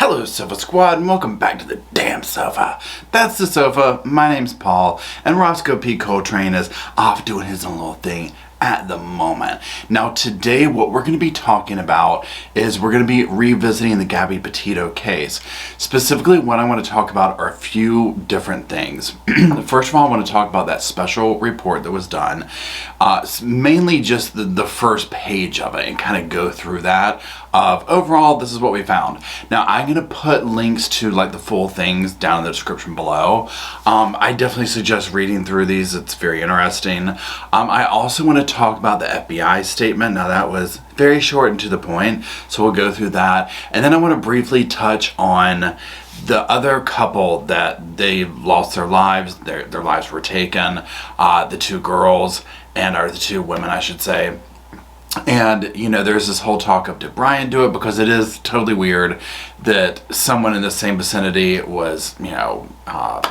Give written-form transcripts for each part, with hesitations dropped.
Hello Sofa Squad and welcome back to the damn sofa. That's the sofa, my name's Paul, and Roscoe P. Coltrane is off doing his own little thing at the moment. Now today what we're going to be talking about is we're going to be revisiting the Gabby Petito case. Specifically what I want to talk about are a few different things. First of all, I want to talk about that special report that was done. Mainly just the first page of it and kind of go through that of overall this is what we found. Now I'm going to put links to like the full things down in the description below. I definitely suggest reading through these. It's very interesting. I also want to talk about the FBI statement. Now that was very short and to the point, so we'll go through that. And then I want to briefly touch on the other couple that they lost their lives. Their lives were taken. The two girls, or the two women I should say. And, you know, there's this whole talk of, did Brian do it? Because it is totally weird that someone in the same vicinity was, you know,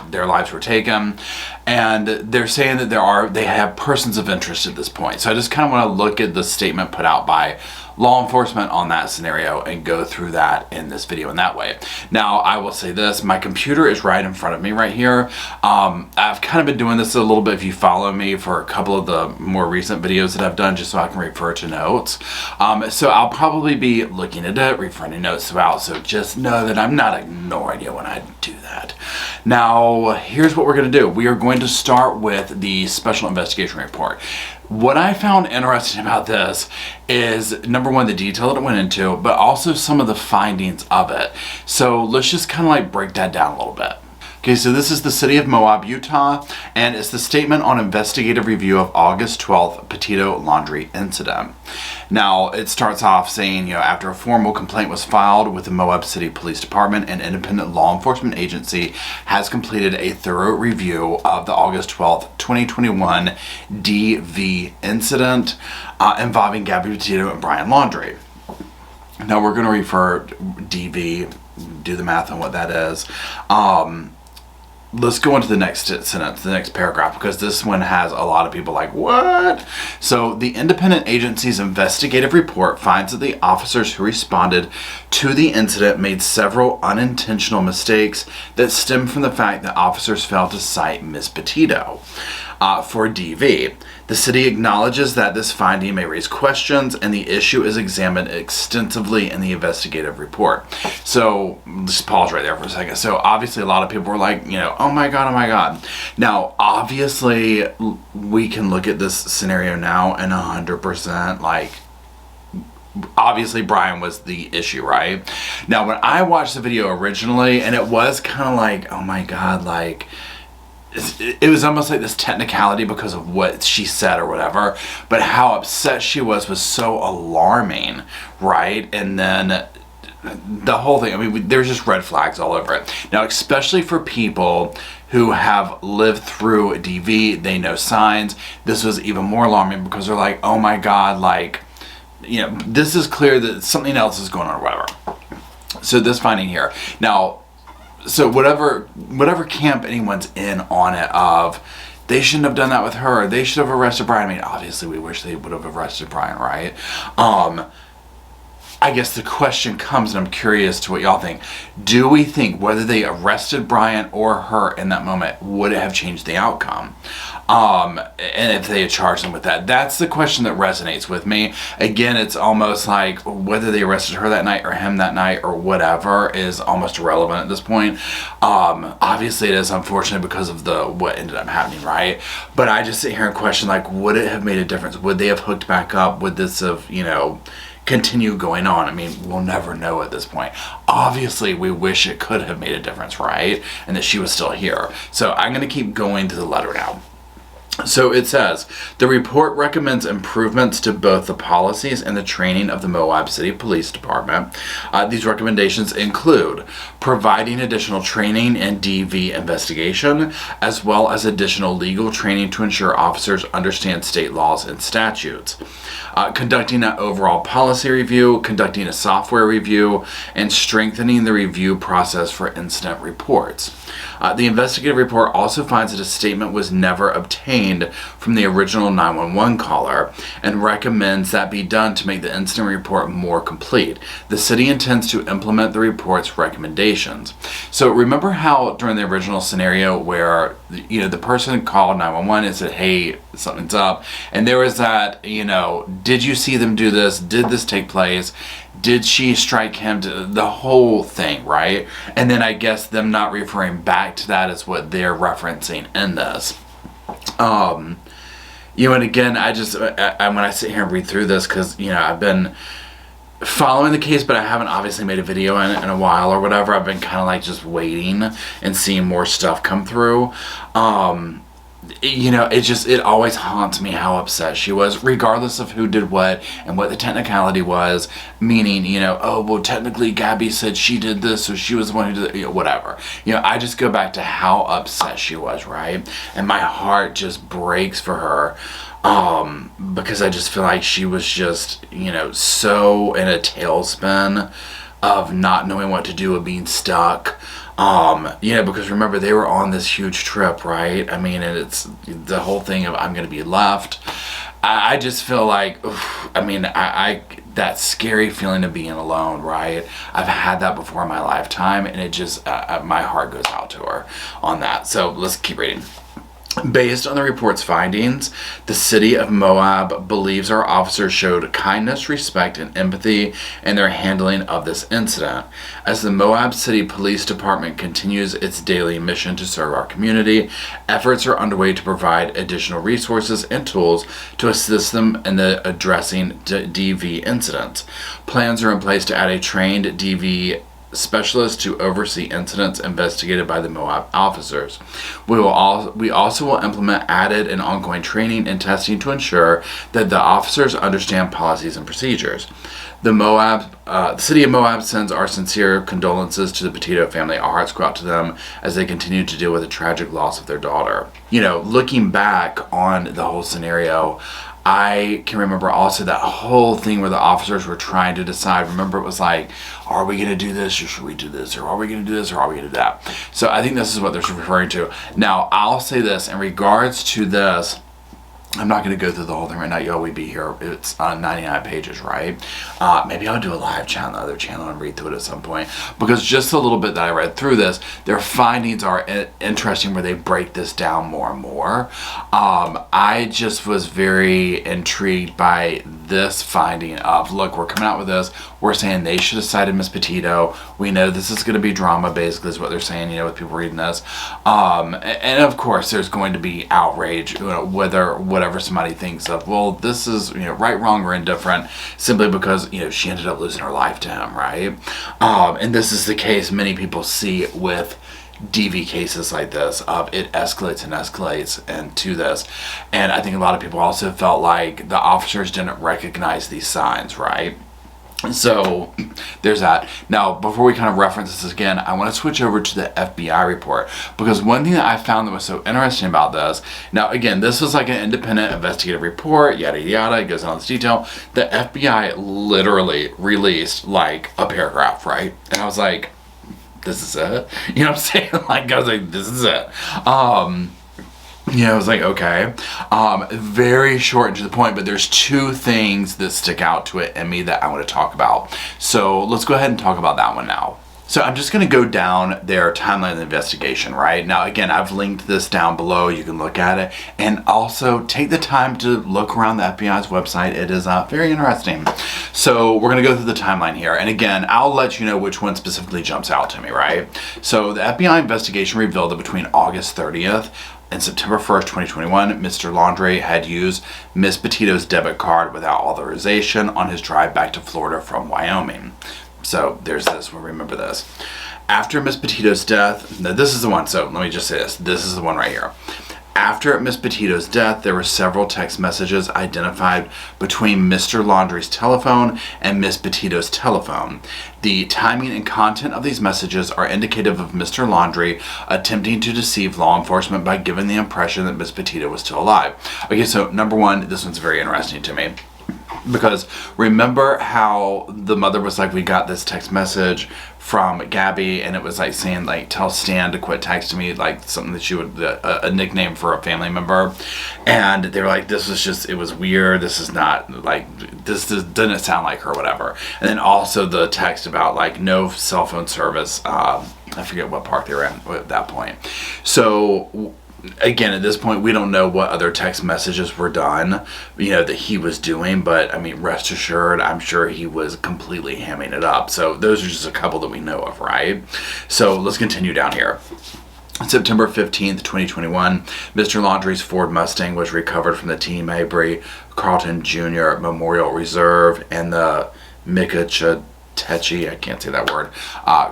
their lives were taken. And they're saying that they have persons of interest at this point. So I just kind of want to look at the statement put out by law enforcement on that scenario and go through that in this video in that way. Now, I will say this, my computer is right in front of me right here. I've kind of been doing this a little bit if you follow me for a couple of the more recent videos that I've done just so I can refer to notes. So I'll probably be looking at it, referring to notes throughout, so just know that I'm not ignoring you when I do that. Now, here's what we're going to do. We are going to start with the special investigation report. What I found interesting about this is, number one, the detail that it went into, but also some of the findings of it. So let's just kind of like break that down a little bit. Okay, so this is the city of Moab, Utah, and it's the statement on investigative review of August 12th Petito Laundrie incident. Now, it starts off saying, you know, after a formal complaint was filed with the Moab City Police Department, an independent law enforcement agency has completed a thorough review of the August 12th, 2021 DV incident involving Gabby Petito and Brian Laundrie. Now, we're going to refer DV, do the math on what that is. Let's go into the next sentence, the next paragraph, because this one has a lot of people like, what? So the independent agency's investigative report finds that the officers who responded to the incident made several unintentional mistakes that stem from the fact that officers failed to cite Ms. Petito for DV. The city acknowledges that this finding may raise questions, and the issue is examined extensively in the investigative report. So, just pause right there for a second. So, obviously, a lot of people were like, you know, oh my God, oh my God. Now, obviously, we can look at this scenario now and 100%, like, obviously Brian was the issue, right? Now, when I watched the video originally, and it was kind of like, oh my God, like, it was almost like this technicality because of what she said or whatever, but how upset she was so alarming, right? And then the whole thing, I mean, there's just red flags all over it. Now, especially for people who have lived through DV, they know signs. This was even more alarming because they're like, oh my God, like, you know, this is clear that something else is going on or whatever. So this finding here. Now, so whatever camp anyone's in on it of, they shouldn't have done that with her, they should have arrested Brian. I mean, obviously we wish they would have arrested Brian, right? I guess the question comes, and I'm curious to what y'all think. Do we think whether they arrested Brian or her in that moment, would it have changed the outcome? And if they had charged them with that? That's the question that resonates with me. Again, it's almost like whether they arrested her that night or him that night or whatever is almost irrelevant at this point. Obviously it is unfortunate because of what ended up happening, right? But I just sit here and question, like, would it have made a difference? Would they have hooked back up? Would this have, you know, continue going on? I mean, we'll never know at this point. Obviously, we wish it could have made a difference, right? And that she was still here. So I'm going to keep going to the letter now. So it says, the report recommends improvements to both the policies and the training of the Moab City Police Department. These recommendations include providing additional training in DV investigation, as well as additional legal training to ensure officers understand state laws and statutes. Conducting an overall policy review, conducting a software review, and strengthening the review process for incident reports. The investigative report also finds that a statement was never obtained obtained from the original 911 caller and recommends that be done to make the incident report more complete. The city intends to implement the report's recommendations. So remember how during the original scenario where, you know, the person called 911 and said, hey, something's up, and there was that, you know, did you see them do this? Did this take place? Did she strike him? The whole thing, right? And then I guess them not referring back to that is what they're referencing in this. You know, and again, I when I sit here and read through this, because, you know, I've been following the case, but I haven't obviously made a video in a while or whatever. I've been kind of like just waiting and seeing more stuff come through. You know, it always haunts me how upset she was, regardless of who did what and what the technicality was, meaning, you know, oh, well, technically Gabby said she did this, so she was the one who did it, you know, whatever. You know, I just go back to how upset she was, right? And my heart just breaks for her, because I just feel like she was just, you know, so in a tailspin of not knowing what to do, of being stuck. You know, because remember, they were on this huge trip, right? I mean, and it's the whole thing of I'm going to be left. I just feel like, oof, I mean, that scary feeling of being alone, right? I've had that before in my lifetime, and it just, my heart goes out to her on that. So let's keep reading. Based on the report's findings, the city of Moab believes our officers showed kindness, respect, and empathy in their handling of this incident. As the Moab City Police Department continues its daily mission to serve our community, efforts are underway to provide additional resources and tools to assist them in the addressing DV incidents. Plans are in place to add a trained DV specialist to oversee incidents investigated by the Moab officers. We also will implement added and ongoing training and testing to ensure that the officers understand policies and procedures. The city of Moab sends our sincere condolences to the Petito family. Our hearts go out to them as they continue to deal with the tragic loss of their daughter. You know, looking back on the whole scenario, I can remember also that whole thing where the officers were trying to decide. Remember, it was like, are we going to do this or should we do this? Or are we going to do this or are we going to do that? So I think this is what they're referring to. Now, I'll say this in regards to this. I'm not going to go through the whole thing right now. Y'all, we'd be here. It's on 99 pages, right? Maybe I'll do a live channel on the other channel and read through it at some point. Because just a little bit that I read through this, their findings are interesting where they break this down more and more. I just was very intrigued by this finding of, look, we're coming out with this. We're saying they should have cited Miss Petito. We know this is going to be drama, basically, is what they're saying, you know, with people reading this. And of course, there's going to be outrage, you know, whatever somebody thinks of, well, this is, you know, right, wrong, or indifferent, simply because, you know, she ended up losing her life to him, right? And this is the case many people see with DV cases like this, of it escalates and escalates into this. And I think a lot of people also felt like the officers didn't recognize these signs, right? So there's that. Now, before we kind of reference this again, I want to switch over to the FBI report, because one thing that I found that was so interesting about this, now again, this was like an independent investigative report, yada yada, it goes into all this detail. The FBI literally released like a paragraph, right? And I was like, this is it? You know what I'm saying? Like, I was like, this is it. Yeah, I was like, okay. Very short and to the point, but there's two things that stick out to it in me that I want to talk about. So let's go ahead and talk about that one now. So I'm just going to go down their timeline of the investigation, right? Now, again, I've linked this down below. You can look at it. And also take the time to look around the FBI's website. It is very interesting. So we're going to go through the timeline here. And again, I'll let you know which one specifically jumps out to me, right? So the FBI investigation revealed that between August 30th and September 1st, 2021, Mr. Laundrie had used Miss Petito's debit card without authorization on his drive back to Florida from Wyoming. So there's this, we'll remember this. After Miss Petito's death, now this is the one, so let me just say this. This is the one right here. After Miss Petito's death, there were several text messages identified between Mr. Laundrie's telephone and Miss Petito's telephone. The timing and content of these messages are indicative of Mr. Laundrie attempting to deceive law enforcement by giving the impression that Miss Petito was still alive. Okay, so number one, this one's very interesting to me. Because remember how the mother was like, we got this text message from Gabby, and it was like saying, like, tell Stan to quit texting me, like something that she would, a nickname for a family member. And they were like, this was just, it was weird. This is not like, this doesn't sound like her, whatever. And then also the text about like no cell phone service. I forget what park they were at that point. So again, at this point, we don't know what other text messages were done, that he was doing, but I mean, rest assured, I'm sure he was completely hamming it up. So those are just a couple that we know of, right? So let's continue down here. September 15th, 2021, Mr. Laundrie's Ford Mustang was recovered from the T. Mabry Carlton Jr. Memorial Reserve and the Techi, I can't say that word,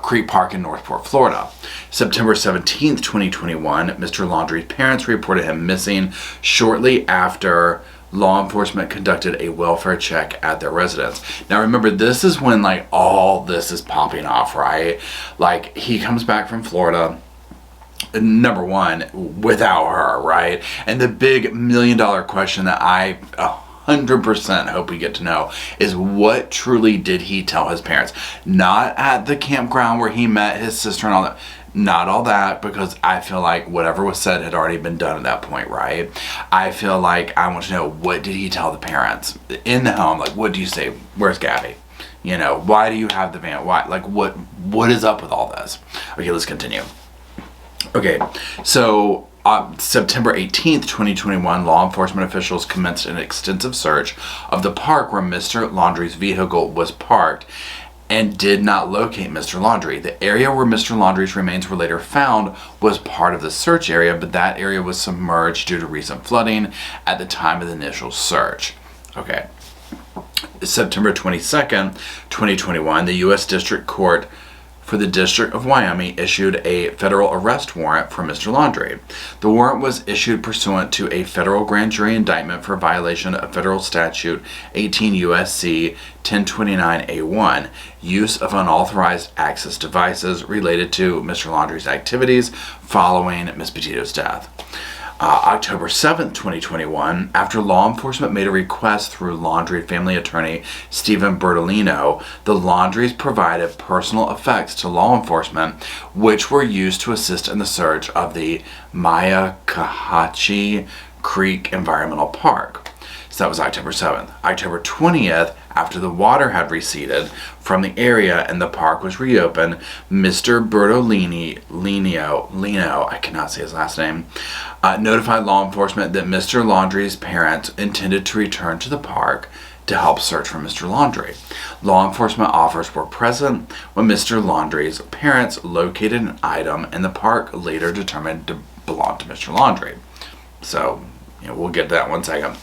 Creek Park in Northport, Florida. September 17th, 2021, Mr. Laundrie's parents reported him missing shortly after law enforcement conducted a welfare check at their residence. Now remember, this is when like all this is popping off, right? Like he comes back from Florida, number one, without her, right? And the big $1 million question that I 100% hope we get to know is, what truly did he tell his parents? Not at the campground where he met his sister and all that. Not all that, because I feel like whatever was said had already been done at that point, right? I feel like I want to know, what did he tell the parents in the home? Like, what do you say? Where's Gabby? Why do you have the van? Why? Like, what is up with all this? Okay, let's continue. Okay, so on September 18th, 2021, law enforcement officials commenced an extensive search of the park where Mr. Laundrie's vehicle was parked and did not locate Mr. Laundrie. The area where Mr. Laundrie's remains were later found was part of the search area, but that area was submerged due to recent flooding at the time of the initial search. Okay. September 22nd, 2021, the U.S. District Court for the District of Wyoming issued a federal arrest warrant for Mr. Laundrie. The warrant was issued pursuant to a federal grand jury indictment for violation of federal statute 18 U.S.C. 1029A1, use of unauthorized access devices related to Mr. Laundrie's activities following Ms. Petito's death. October 7th, 2021, after law enforcement made a request through Laundrie family attorney Stephen Bertolino, the Laundries provided personal effects to law enforcement, which were used to assist in the search of the Myakkahatchee Creek Environmental Park. So that was October 7th. October 20th, after the water had receded from the area and the park was reopened, Mr. Bertolino, I cannot say his last name, notified law enforcement that Mr. Laundrie's parents intended to return to the park to help search for Mr. Laundrie. Law enforcement officers were present when Mr. Laundrie's parents located an item in the park later determined to belong to Mr. Laundrie. So, we'll get to that in one second.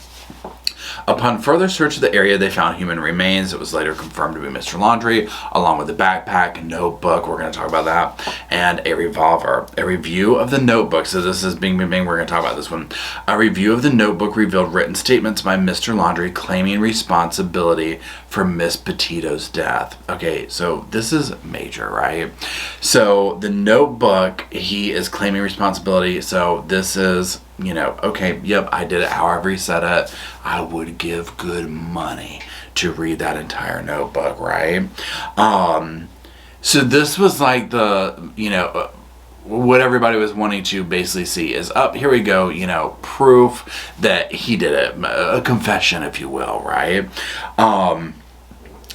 Upon further search of the area, they found human remains. It was later confirmed to be Mr. Laundrie, along with a backpack, a notebook, we're going to talk about that, and a revolver. A review of the notebook, so this is bing, bing, bing, we're going to talk about this one. A review of the notebook revealed written statements by Mr. Laundrie claiming responsibility for Miss Petito's death. Okay, so this is major, right? So the notebook, he is claiming responsibility, so this is, okay, yep, I did it however he said it. I would give good money to read that entire notebook, right? So this was like the, what everybody was wanting to basically see is, here we go, proof that he did it, a confession, if you will, right?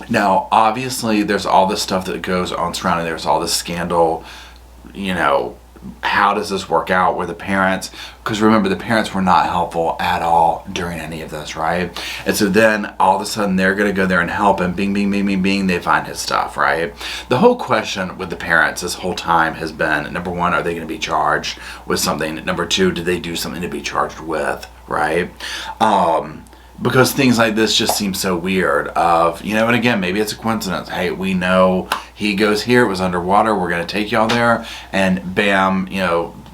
Now, obviously, there's all this stuff that goes on surrounding, there's all this scandal, how does this work out with the parents? Because remember, the parents were not helpful at all during any of this, right? And so then all of a sudden they're going to go there and help, and bing, bing, bing, bing, bing, they find his stuff, right? The whole question with the parents this whole time has been, number one, are they going to be charged with something? Number two, did they do something to be charged with, right? Because things like this just seem so weird of, and again, maybe it's a coincidence. Hey, we know he goes here, it was underwater, we're going to take y'all there, and bam,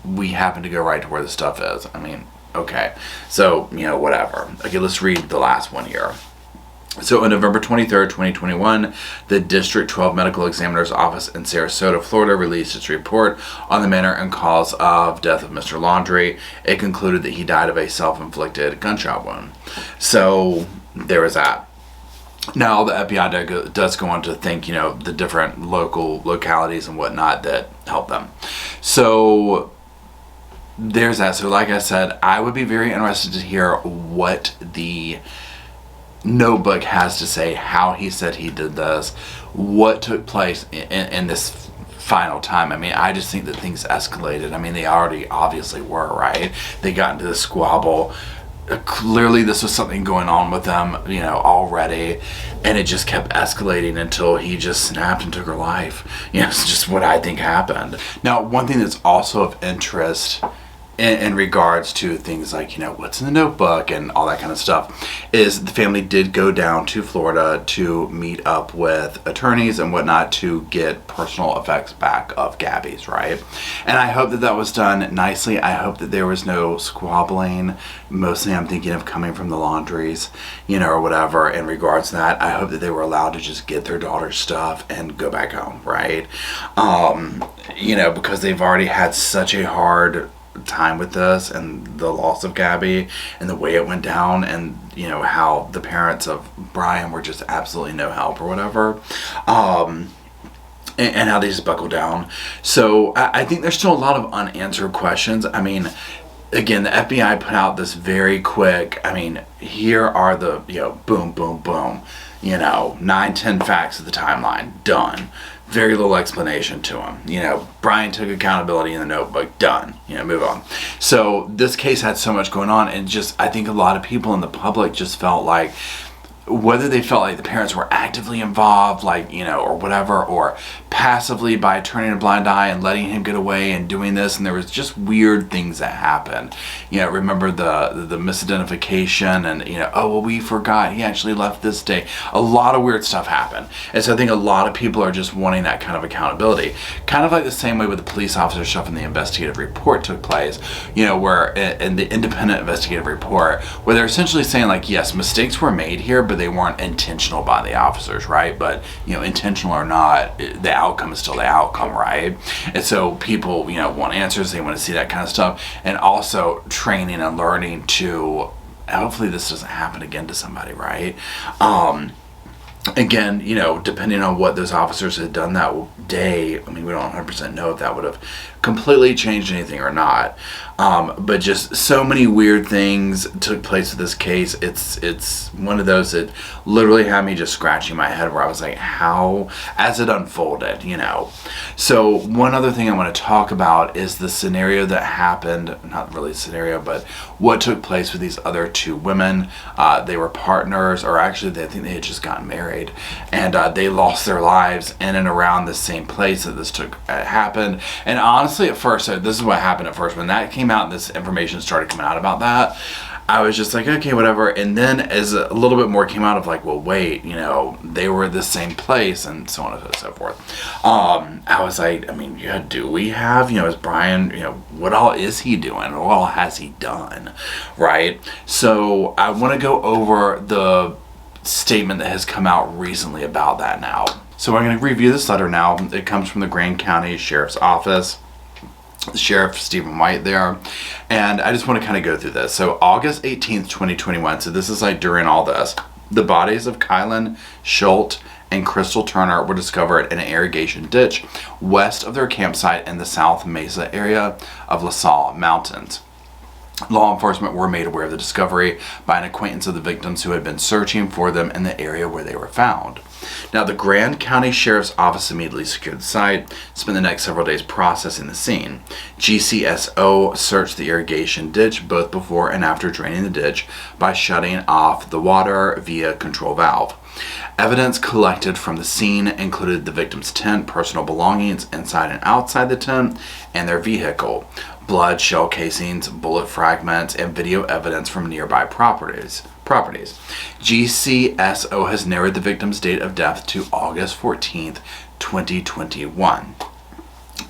we happen to go right to where the stuff is. I mean, okay. So, whatever. Okay, let's read the last one here. So on November 23rd, 2021, the District 12 Medical Examiner's Office in Sarasota, Florida, released its report on the manner and cause of death of Mr. Laundrie. It concluded that he died of a self-inflicted gunshot wound. So there was that. Now, the FBI does go on to think, the different localities and whatnot that help them. So there's that. So like I said, I would be very interested to hear what the notebook has to say, how he said he did this, what took place in this final time. I mean, I just think that things escalated. I mean, they already obviously were, right? They got into this squabble. Clearly this was something going on with them, already, and it just kept escalating until he just snapped and took her life. It's just what I think happened. Now, one thing that's also of interest in regards to things like, what's in the notebook and all that kind of stuff, is the family did go down to Florida to meet up with attorneys and whatnot to get personal effects back of Gabby's, right? And I hope that was done nicely. I hope that there was no squabbling. Mostly I'm thinking of coming from the Laundries, or whatever in regards to that. I hope that they were allowed to just get their daughter's stuff and go back home, right? Because they've already had such a hard time with this and the loss of Gabby and the way it went down, and how the parents of Brian were just absolutely no help or whatever, and how they just buckled down. So I think there's still a lot of unanswered questions. I mean, again, the FBI put out this very quick, here are the boom boom boom, 9-10 facts of the timeline, done. Very little explanation to him. Brian took accountability in the notebook, done. Move on. So this case had so much going on, and just, I think a lot of people in the public just felt like, whether they felt like the parents were actively involved, or whatever, or passively by turning a blind eye and letting him get away and doing this, and there was just weird things that happened. Remember the misidentification and, we forgot he actually left this day. A lot of weird stuff happened. And so I think a lot of people are just wanting that kind of accountability. Kind of like the same way with the police officer stuff in the investigative report took place, where in the independent investigative report, where they're essentially saying yes, mistakes were made here, but they weren't intentional by the officers, right? But, intentional or not, the outcome is still the outcome, right? And so people, want answers, they want to see that kind of stuff, and also training and learning to, hopefully this doesn't happen again to somebody, right? Again, depending on what those officers had done that day, we don't 100% know if that would have completely changed anything or not. But just so many weird things took place with this case. It's one of those that literally had me just scratching my head, where I was like, how, as it unfolded, So one other thing I want to talk about is the scenario that happened, not really a scenario, but what took place with these other two women. They were partners, or actually I think they had just gotten married, and they lost their lives in and around the same place that this happened. And honestly, at first, so this is what happened at first, when that came out and this information started coming out about that, I was just like, okay, whatever. And then as a little bit more came out of well, wait, they were at the same place, and so on and so forth. I was like, do we have, is Brian, what all is he doing? What all has he done? Right? So I want to go over the statement that has come out recently about that now. So I'm going to review this letter now. It comes from the Grand County Sheriff's Office. Sheriff Stephen White there, and I just want to kind of go through this. So August 18th, 2021, so this is during all this, the bodies of Kylan Schultz and Crystal Turner were discovered in an irrigation ditch west of their campsite in the South Mesa area of La Salle Mountains. Law enforcement were made aware of the discovery by an acquaintance of the victims who had been searching for them in the area where they were found. Now, the Grand County Sheriff's Office immediately secured the site, spent the next several days processing the scene. GCSO searched the irrigation ditch both before and after draining the ditch by shutting off the water via control valve. Evidence collected from the scene included the victim's tent, personal belongings inside and outside the tent, and their vehicle, blood, shell casings, bullet fragments, and video evidence from nearby properties. GCSO has narrowed the victim's date of death to August 14th, 2021.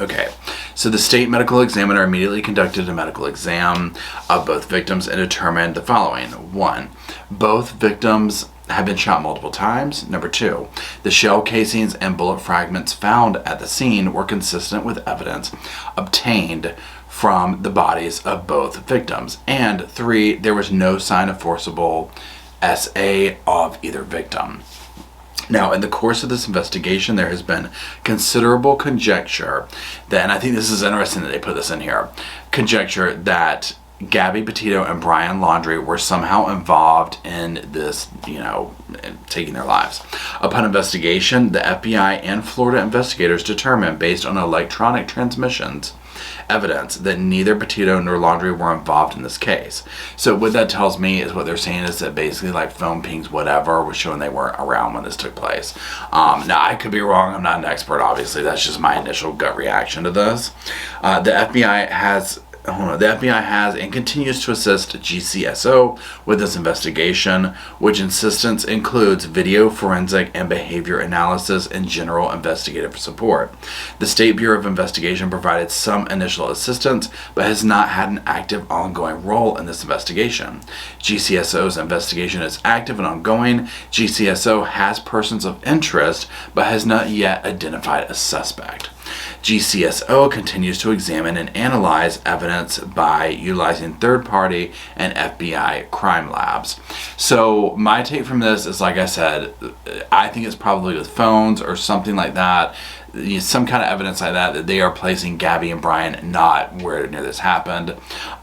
Okay, so the state medical examiner immediately conducted a medical exam of both victims and determined the following. 1. Both victims have been shot multiple times. Number 2, the shell casings and bullet fragments found at the scene were consistent with evidence obtained from the bodies of both victims. And 3, there was no sign of forcible SA of either victim. Now, in the course of this investigation, there has been considerable conjecture that, and I think this is interesting that they put this in here, conjecture that Gabby Petito and Brian Laundrie were somehow involved in this, taking their lives. Upon investigation, the FBI and Florida investigators determined, based on electronic transmissions, evidence that neither Petito nor Laundrie were involved in this case. So what that tells me is what they're saying is that basically like phone pings, whatever, was showing they weren't around when this took place. Now I could be wrong. I'm not an expert, obviously. That's just my initial gut reaction to this. The FBI has and continues to assist GCSO with this investigation, which insistence includes video forensic and behavior analysis and general investigative support. The State Bureau of Investigation provided some initial assistance, but has not had an active ongoing role in this investigation. GCSO's investigation is active and ongoing. GCSO has persons of interest, but has not yet identified a suspect. GCSO continues to examine and analyze evidence by utilizing third-party and FBI crime labs. So my take from this is, like I said, I think it's probably with phones or something like that, some kind of evidence like that they are placing Gabby and Brian not where near this happened.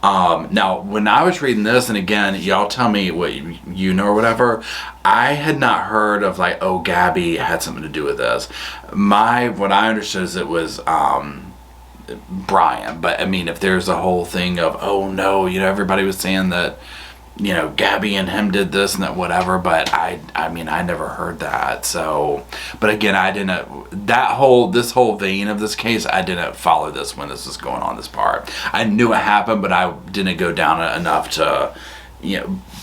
Now, when I was reading this, and again, y'all tell me what you know or whatever, I had not heard of like, oh, Gabby had something to do with this. What I understood is it was Brian, but I mean, if there's a whole thing of, oh no, everybody was saying that, Gabby and him did this and that, whatever, but I mean, I never heard that. So, but again, this whole vein of this case, I didn't follow this when this was going on, this part. I knew it happened, but I didn't go down enough to,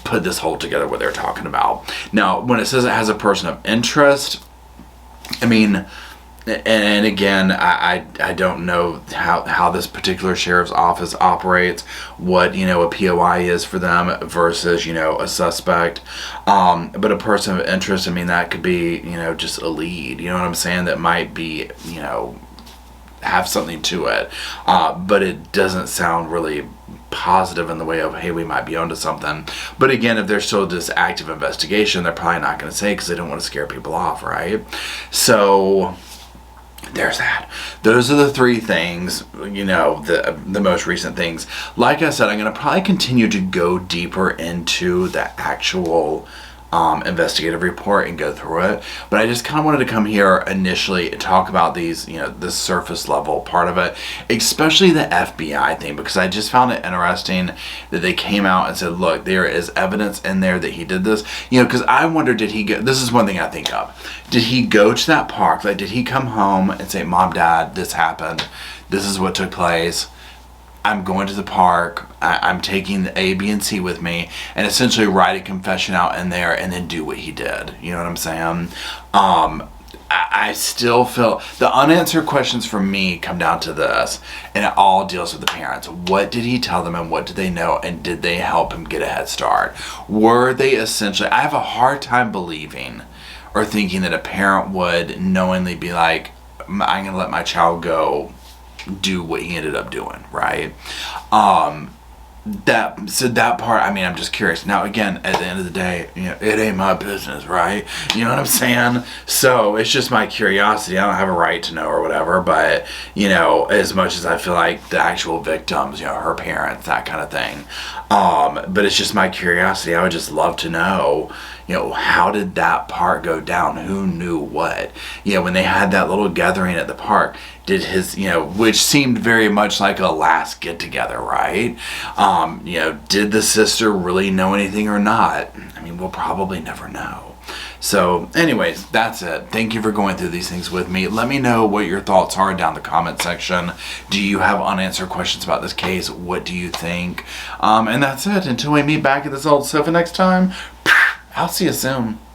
put this whole together what they're talking about. Now, when it says it has a person of interest, I mean, and again, I don't know how this particular sheriff's office operates, what, a POI is for them versus, a suspect. But a person of interest, I mean, that could be, just a lead, you know what I'm saying? That might be, have something to it. But it doesn't sound really positive in the way of, hey, we might be onto something. But again, if there's still this active investigation, they're probably not going to say because they don't want to scare people off, right? So there's that. Those are the three things, the most recent things. Like I said, I'm going to probably continue to go deeper into the actual investigative report and go through it. But I just kind of wanted to come here initially and talk about these, the surface level part of it, especially the FBI thing, because I just found it interesting that they came out and said, look, there is evidence in there that he did this, because I wonder, did he go, this is one thing I think of, did he go to that park? Like, did he come home and say, Mom, Dad, this happened, this is what took place, I'm going to the park, I'm taking the A, B, and C with me, and essentially write a confession out in there and then do what he did. You know what I'm saying? I still feel the unanswered questions for me come down to this, and it all deals with the parents. What did he tell them and what did they know, and did they help him get a head start? Were they essentially, I have a hard time believing or thinking that a parent would knowingly be like, I'm going to let my child go do what he ended up doing, right? That part, I mean, I'm just curious. Now, again, at the end of the day, it ain't my business, right? You know what I'm saying? So it's just my curiosity. I don't have a right to know or whatever, but, as much as I feel like the actual victims, her parents, that kind of thing. But it's just my curiosity. I would just love to know, how did that part go down? Who knew what? When they had that little gathering at the park, did his, which seemed very much like a last get together, right? Did the sister really know anything or not? I mean, we'll probably never know. So anyways, that's it. Thank you for going through these things with me. Let me know what your thoughts are down in the comment section. Do you have unanswered questions about this case? What do you think? And that's it. Until we meet back at this old sofa next time, I'll see you soon.